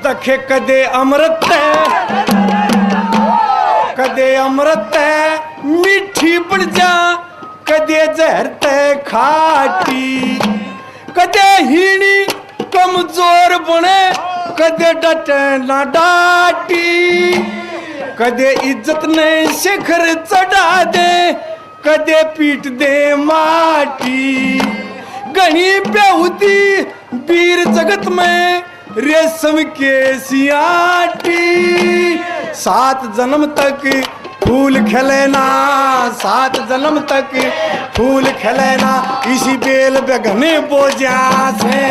दखे कदे अमृत कदे अमृत मीठी बन जा कदे जहर ते खाटी कदे हीणी कमजोर बने कदे डटे ना डाटी कदे इज्जत ने शिखर चढ़ा दे कदे पीट दे माटी घनी बेहुती वीर जगत में रेशम के सियाटी 7 जन्म तक फूल खिलेना 7 जन्म तक फूल खिलेना इसी बेल बेगने बोझा से